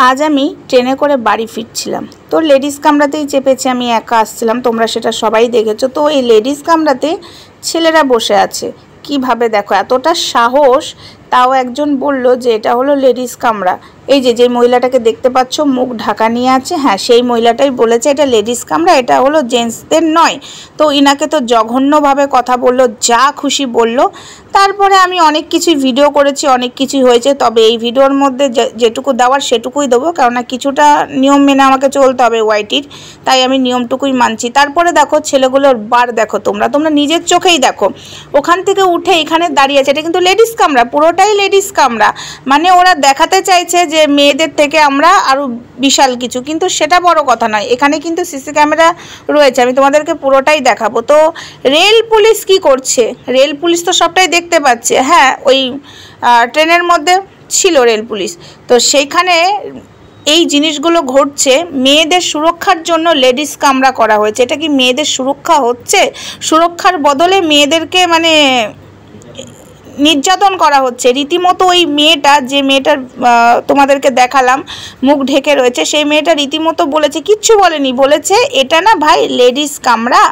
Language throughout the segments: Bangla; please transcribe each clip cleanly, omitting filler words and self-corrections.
আজ আমি ট্রেনে করে বাড়ি ফিরছিলাম, তো লেডিস কামরাতেই চেপেছি। আমি একা আসছিলাম, তোমরা সেটা সবাই দেখেছো। তো এই লেডিস কামরাতে ছেলেরা বসে আছে, কিভাবে দেখো এতটা সাহস। তাও একজন বলল যে এটা হলো লেডিস কামরা। এই যে মহিলাটাকে দেখতে পাচ্ছ মুখ ঢাকা নিয়ে আছে, হ্যাঁ সেই মহিলাটাই বলেছে এটা লেডিস কামরা, এটা হলো জেন্টসদের নয়। তো ইনাকে তো জঘন্যভাবে কথা বললো, যা খুশি বলল। তারপরে আমি অনেক কিছুই ভিডিও করেছি, অনেক কিছুই হয়েছে, তবে এই ভিডিওর মধ্যে যেটুকু দেওয়ার সেটুকুই দেবো, কেননা কিছুটা নিয়ম মেনে আমাকে চলতে হবে ওয়াইটির, তাই আমি নিয়মটুকুই মানছি। তারপরে দেখো ছেলেগুলোর বার দেখো, তোমরা নিজের চোখেই দেখো। ওখান থেকে উঠে এখানে দাঁড়িয়ে আছে, এটা কিন্তু লেডিস কামরা, পুরোটাই লেডিস কামরা। মানে ওরা দেখাতে চাইছে যে মেয়েদের থেকে আমরা আরও বিশাল কিছু, কিন্তু সেটা বড় কথা নয়। এখানে কিন্তু সিসি ক্যামেরা রয়েছে, আমি তোমাদেরকে পুরোটাই দেখাবো। তো রেল পুলিশ কি করছে? রেল পুলিশ তো সবটাই দেখতে পাচ্ছে। হ্যাঁ, ওই ট্রেনের মধ্যে ছিল রেল পুলিশ, তো সেইখানে এই জিনিসগুলো ঘটছে। মেয়েদের সুরক্ষার জন্য লেডিস কামরা করা হয়েছে। এটা কি মেয়েদের সুরক্ষা হচ্ছে? সুরক্ষার বদলে মেয়েদেরকে নির্যাতন করা হচ্ছে রীতিমতো। ওই মেয়েটা, যে মেয়েটার তোমাদেরকে দেখালাম মুখ ঢেকে রয়েছে, সেই মেয়েটা রীতিমতো বলেছে, কিচ্ছু বলেনি, বলেছে এটা না ভাই লেডিস কামরা,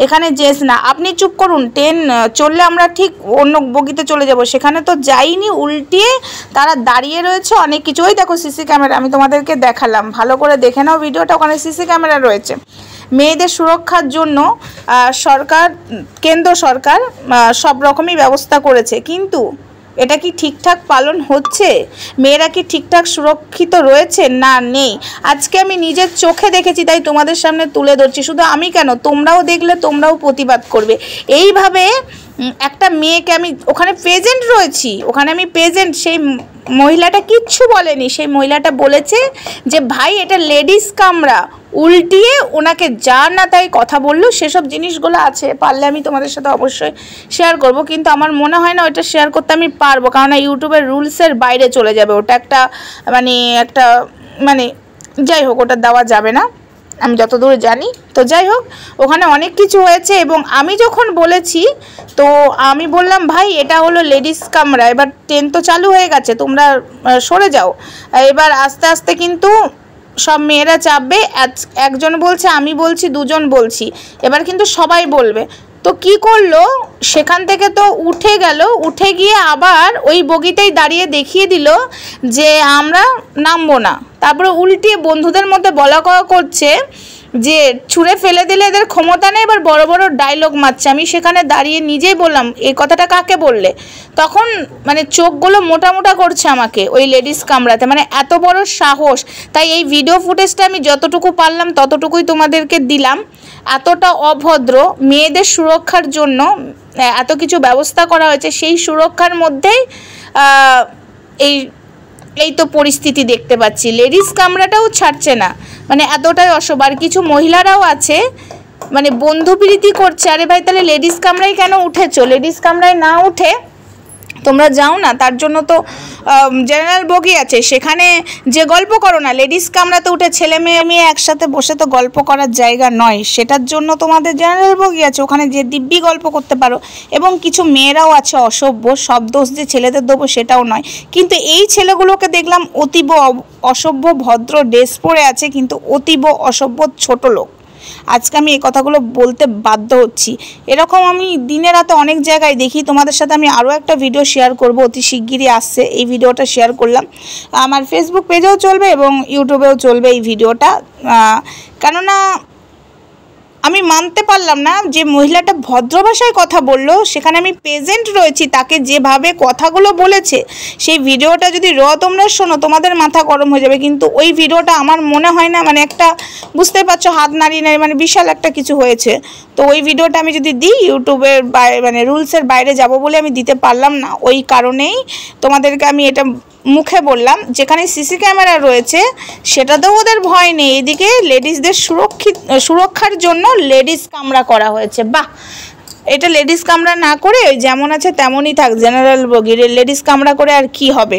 এখানে জেন্টস না, আপনি চুপ করুন, ট্রেন চললে আমরা ঠিক অন্য বগিতে চলে যাব। সেখানে তো যাইনি, উল্টিয়ে তারা দাঁড়িয়ে রয়েছে অনেক কিছু। ওই দেখো সিসি ক্যামেরা, আমি তোমাদেরকে দেখালাম, ভালো করে দেখে নাও ভিডিওটা, ওখানে সিসি ক্যামেরা রয়েছে। মেয়েদের সুরক্ষার জন্য সরকার, কেন্দ্র সরকার সব রকমই ব্যবস্থা করেছে, কিন্তু এটা কি ঠিকঠাক পালন হচ্ছে? মেয়েরা কি ঠিকঠাক সুরক্ষিত রয়েছে? না, নেই। আজকে আমি নিজের চোখে দেখেছি, তাই তোমাদের সামনে তুলে ধরছি। শুধু আমি কেন, তোমরাও দেখলে তোমরাও প্রতিবাদ করবে। এইভাবে একটা মেয়েকে, আমি ওখানে প্রেজেন্ট রয়েছি, ওখানে আমি প্রেজেন্ট, সেই মহিলাটা কিচ্ছু বলেনি। সেই মহিলাটা বলেছে যে ভাই এটা লেডিস কামরা, উল্টিয়ে ওনাকে যা না তাই কথা বললো। সেসব জিনিসগুলো আছে, পারলে আমি তোমাদের সাথে অবশ্যই শেয়ার করব, কিন্তু আমার মনে হয় না ওইটা শেয়ার করতে আমি পারবো, কারণ ইউটিউবের রুলসের বাইরে চলে যাবে। ওটা একটা যাই হোক, ওটা দেওয়া যাবে না আমি যতদূর জানি। তো যাই হোক, ওখানে অনেক কিছু হয়েছে, এবং আমি যখন বলেছি, তো আমি বললাম ভাই এটা হলো লেডিস কামরা, এবার ট্রেন তো চালু হয়ে গেছে, তোমরা সরে যাও। এবার আস্তে আস্তে কিন্তু সব মেয়েরা চাপবে। একজন বলছে, আমি বলছি, দুজন বলছি, এবার কিন্তু সবাই বলবে। তো কি করলো, সেখান থেকে তো উঠে গেল, উঠে গিয়ে আবার ওই বগিতেই দাঁড়িয়ে দেখিয়ে দিল যে আমরা নামবো না। তারপরে উল্টিয়ে বন্ধুদের মধ্যে বলা কওয়া করছে যে ছুঁড়ে ফেলে দিলে এদের ক্ষমতা নেই, এবার বড় বড় ডায়লগ মারছে। আমি সেখানে দাঁড়িয়ে নিজেই বললাম, এই কথাটা কাকে বললে? তখন চোখগুলো মোটা মোটা করছে আমাকে ওই লেডিস কামরাতে, এত বড় সাহস। তাই এই ভিডিও ফুটেজটা আমি যতটুকু পারলাম ততটুকুই তোমাদেরকে দিলাম। এতটা অভদ্র, মেয়েদের সুরক্ষার জন্য এত কিছু ব্যবস্থা করা হয়েছে, সেই সুরক্ষার মধ্যেই এই তো পরিস্থিতি দেখতে পাচ্ছি। লেডিস কামরাটাও ছাড়ছে না, এতটাই অসভ্য। আর কিছু মহিলারাও আছে বন্ধুপ্রীতি করছে, আরে ভাই তাহলে লেডিস কামরায় কেন উঠেছো? লেডিস কামরায় না উঠে তোমরা যাও না, তার জন্য তো জেনারেল বগি আছে, সেখানে যে গল্প করো না। লেডিস কামরাতে উঠে ছেলে মেয়ে একসাথে বসে তো গল্প করার জায়গা নয়, সেটার জন্য তোমাদের জেনারেল বগি আছে, ওখানে যে দিব্যি গল্প করতে পারো। এবং কিছু মেয়েরাও আছে অসভ্য, সব দোষ যে ছেলেদের দেবো সেটাও নয়, কিন্তু এই ছেলেগুলোকে দেখলাম অতীব অসভ্য, ভদ্র ড্রেস পরে আছে, কিন্তু অতীব অসভ্য ছোট লোক। আজকে আমি এই কথাগুলো বলতে বাধ্য হচ্ছি। এরকম আমি দিনে রাতে অনেক জায়গায় দেখি। তোমাদের সাথে আমি আরও একটা ভিডিও শেয়ার করব, অতি শিগগিরই আসছে। এই ভিডিওটা শেয়ার করলাম, আমার ফেসবুক পেজেও চলবে এবং ইউটিউবেও চলবে এই ভিডিওটা। কেননা আমি মানতে পারলাম না যে মহিলাটা ভদ্র ভাষায় কথা বললো, সেখানে আমি প্রেজেন্ট রয়েছি, তাকে যেভাবে কথাগুলো বলেছে, সেই ভিডিওটা যদি তোমরা শোনো তোমাদের মাথা গরম হয়ে যাবে। কিন্তু ওই ভিডিওটা আমার মনে হয় না, একটা বুঝতে পারছো, হাত নাড়িয়ে নাড়িয়ে বিশাল একটা কিছু হয়েছে। তো ওই ভিডিওটা আমি যদি দিই, ইউটিউবের রুলসের বাইরে যাব বলে আমি দিতে পারলাম না। ওই কারণেই তোমাদেরকে আমি এটা মুখে বললাম। যেখানে সিসি ক্যামেরা রয়েছে সেটাতেও ওদের ভয় নেই, এদিকে লেডিসদের সুরক্ষার জন্য লেডিস কামরা করা হয়েছে। বাহ, এটা লেডিস কামরা না করে যেমন আছে তেমনই থাক, জেনারেল বগি, লেডিস কামরা করে আর কি হবে?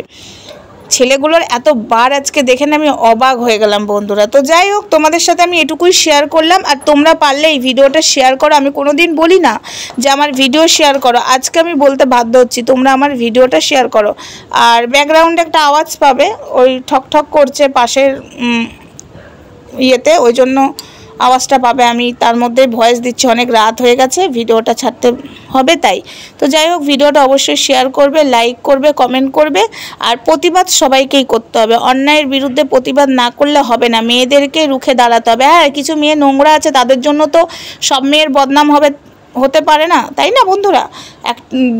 ছেলেগুলোর এত বার আজকে দেখে না আমি অবাক হয়ে গেলাম বন্ধুরা। তো যাই হোক, তোমাদের সাথে আমি এটুকুই শেয়ার করলাম। আর তোমরা পারলে এই ভিডিওটা শেয়ার করো। আমি কোনো দিন বলি না যে আমার ভিডিও শেয়ার করো, আজকে আমি বলতে বাধ্য হচ্ছি, তোমরা আমার ভিডিওটা শেয়ার করো। আর ব্যাকগ্রাউন্ডে একটা আওয়াজ পাবে, ওই ঠক ঠক করছে পাশের ইয়েতে, ওই জন্য আওয়াজটা পাবে। আমি তার মধ্যে ভয়েস দিচ্ছি, অনেক রাত হয়ে গেছে, ভিডিওটা ছাড়তে হবে তাই। তো যাই হোক, ভিডিওটা অবশ্যই শেয়ার করবে, লাইক করবে, কমেন্ট করবে। আর প্রতিবাদ সবাইকেই করতে হবে, অন্যায়ের বিরুদ্ধে প্রতিবাদ না করলে হবে না, মেয়েদেরকে রুখে দাঁড়াতে হবে। হ্যাঁ, কিছু মেয়ে নোংরা আছে, তাদের জন্য তো সব মেয়ের বদনাম হতে পারে না, তাই না বন্ধুরা?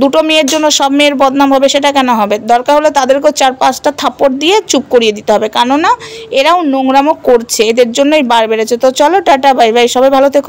দুটো মেয়ের জন্য সব মেয়ের বদনাম হবে সেটা কেন হবে? দরকার হলে তাদেরকেও 4-5টা থাপ্পড় দিয়ে চুপ করিয়ে দিতে হবে, কেননা এরাও নোংরামো করছে, এদের জন্যই বার বেড়েছে। তো চলো, টাটা, বাই বাই, সবাই ভালো থেকো।